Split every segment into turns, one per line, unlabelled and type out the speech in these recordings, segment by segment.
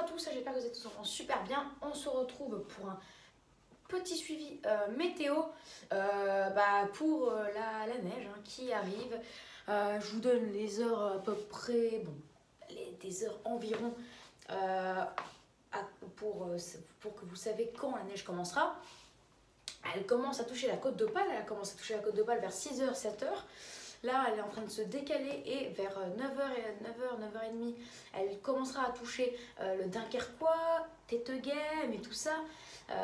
tous, j'espère que vous êtes tous vraiment super bien. On se retrouve pour un petit suivi météo pour la neige qui arrive. Je vous donne les heures à peu près, des heures environ pour que vous savez quand la neige commencera. Elle commence à toucher la côte d'Opale, vers 6h, 7h. Là, elle est en train de se décaler et vers 9h, 9h30, elle commencera à toucher le Dunkerquois, Téteghem et tout ça.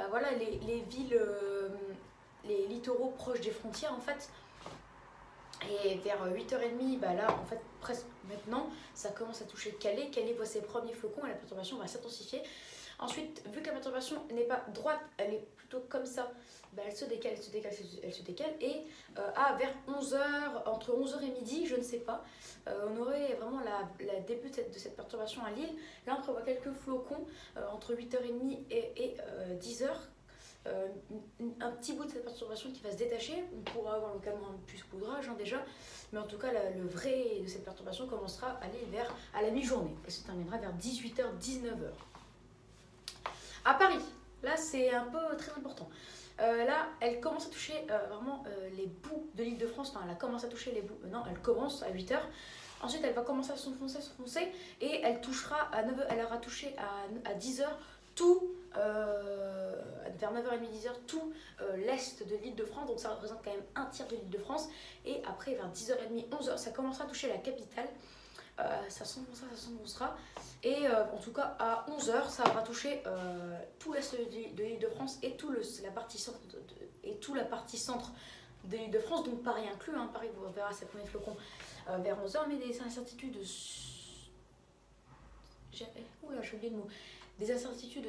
Voilà, les villes, les littoraux proches des frontières en fait. Et vers 8h30, là, en fait, presque maintenant, ça commence à toucher Calais. Calais voit ses premiers flocons et la perturbation va s'intensifier. Ensuite, vu que la perturbation n'est pas droite, elle est plutôt comme ça, elle se décale. Et vers 11h, entre 11h et midi, je ne sais pas, on aurait vraiment la début de cette perturbation à Lille. Là, on prévoit quelques flocons entre 8h30 et 10h. Un petit bout de cette perturbation qui va se détacher. On pourra avoir localement un puce-poudrage déjà, mais en tout cas le vrai de cette perturbation commencera à aller à la mi-journée et se terminera vers 18h, 19h. À Paris, là c'est un peu très important. Là, elle commence à toucher vraiment les bouts de l'Île-de-France. Enfin, elle commence à toucher les bouts. Non, elle commence à 8h. Ensuite, elle va commencer à s'enfoncer et elle touchera à 9h. Elle aura touché à 10h tout, vers 9h30, 10h, tout l'est de l'Île-de-France. Donc, ça représente quand même un tiers de l'Île-de-France. Et après, vers 10h30, 11h, ça commencera à toucher la capitale. Ça s'enfoncera. Et en tout cas, à 11h, ça va toucher tout l'est de l'Île-de-France et tout la partie centre de l'Île-de-France, donc Paris inclus. Paris, vous verrez ses premiers flocons vers 11h, mais des incertitudes. J'ai oublié le mot. Des incertitudes,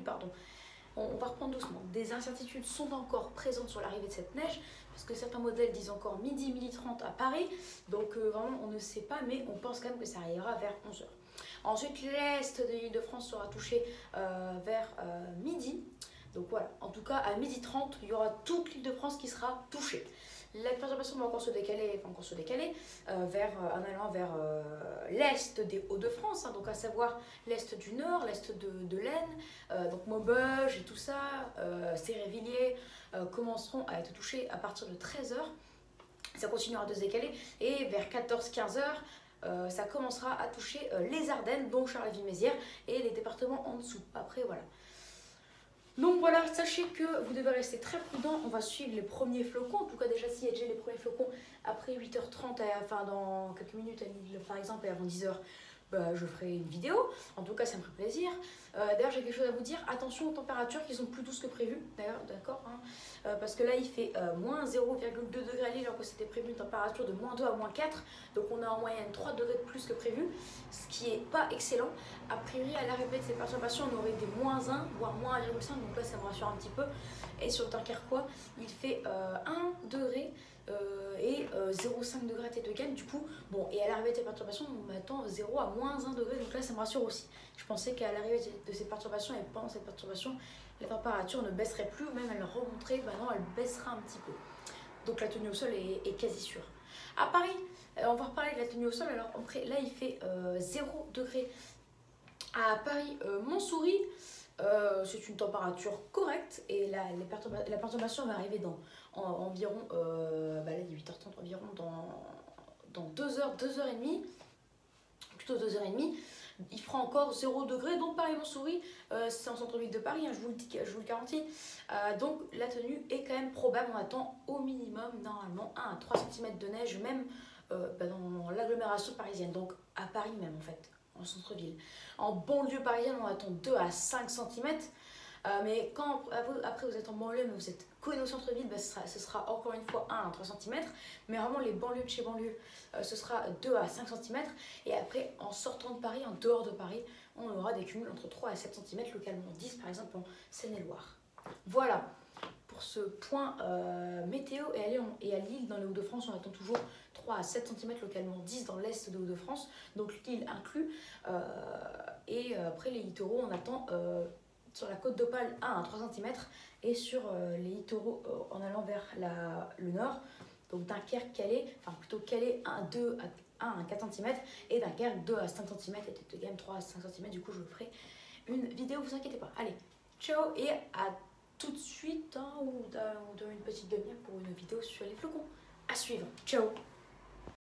pardon. On va reprendre doucement. Des incertitudes sont encore présentes sur l'arrivée de cette neige, parce que certains modèles disent encore midi, midi 30 à Paris. Donc vraiment, on ne sait pas, mais on pense quand même que ça arrivera vers 11h. Ensuite, l'est de l'Île-de-France sera touché vers midi. Donc voilà, en tout cas, à midi 30, il y aura toute l'Île-de-France qui sera touchée. La perturbation va encore se décaler, en allant vers l'est des Hauts-de-France, donc à savoir l'est du Nord, l'est de l'Aisne, donc Maubeuge et tout ça, Sérévilliers commenceront à être touchés à partir de 13h. Ça continuera de se décaler et vers 14-15h, ça commencera à toucher les Ardennes, donc Charleville-Mézières et les départements en dessous. Après, voilà. Donc voilà, sachez que vous devez rester très prudent. On va suivre les premiers flocons. En tout cas, déjà, s'il y a déjà les premiers flocons après 8h30, enfin dans quelques minutes, par exemple, et avant 10h, je ferai une vidéo. En tout cas, ça me ferait plaisir. D'ailleurs, j'ai quelque chose à vous dire. Attention aux températures qui sont plus douces que prévu. D'ailleurs, d'accord, parce que là, il fait moins 0,2 degrés à Lille, alors que c'était prévu une température de moins 2 à moins 4. Donc, on a en moyenne 3 degrés de plus que prévu, ce qui n'est pas excellent. A priori, à l'arrivée de ces perturbations, on aurait des moins 1, voire moins 1,5. Donc là, ça me rassure un petit peu. Et sur le Dunkerquois, il fait 1 degré. Et 0,5 degrés à Téteghem, du coup, et à l'arrivée de ces perturbations, on m'attend 0 à moins 1 degré, donc là ça me rassure aussi. Je pensais qu'à l'arrivée de ces perturbations et pendant cette perturbation, la température ne baisserait plus, même elle remonterait, maintenant elle baissera un petit peu. Donc la tenue au sol est quasi sûre. À Paris, on va reparler de la tenue au sol, alors après, là il fait 0 degré. À Paris, Montsouris, c'est une température correcte et la perturbation va arriver dans environ, là il est 8h30, environ dans 2h, 2h30, plutôt 2h30. Il fera encore 0 degré, donc Paris-Montsouris, c'est en centre-ville de Paris, je vous le garantis. Donc la tenue est quand même probable, on attend au minimum normalement 1 à 3 cm de neige, même dans l'agglomération parisienne, donc à Paris même en fait. En centre-ville. En banlieue parisienne, on attend 2 à 5 cm. Mais quand après vous êtes en banlieue, mais vous êtes collé au centre-ville, ce sera encore une fois 1 à 3 cm. Mais vraiment, les banlieues de chez banlieue, ce sera 2 à 5 cm. Et après, en sortant de Paris, en dehors de Paris, on aura des cumuls entre 3 à 7 cm, localement 10 par exemple en Seine-et-Loire. Voilà pour ce point météo. Et à Lille, dans les Hauts-de-France, on attend toujours 3 à 7 cm, localement 10 dans l'est de Hauts-de-France, donc Lille inclus. Et après les littoraux, on attend sur la côte d'Opale 1 à 3 cm et sur les littoraux en allant vers le nord, donc Dunkerque, Calais, enfin plutôt Calais 1, 2 1 à 4 cm et Dunkerque 2 à 5 cm et Tête de Game 3 à 5 cm. Du coup, je vous ferai une vidéo, vous inquiétez pas. Allez, ciao et à tout de suite, hein, ou dans une petite demi-heure pour une vidéo sur les flocons. À suivre. Ciao.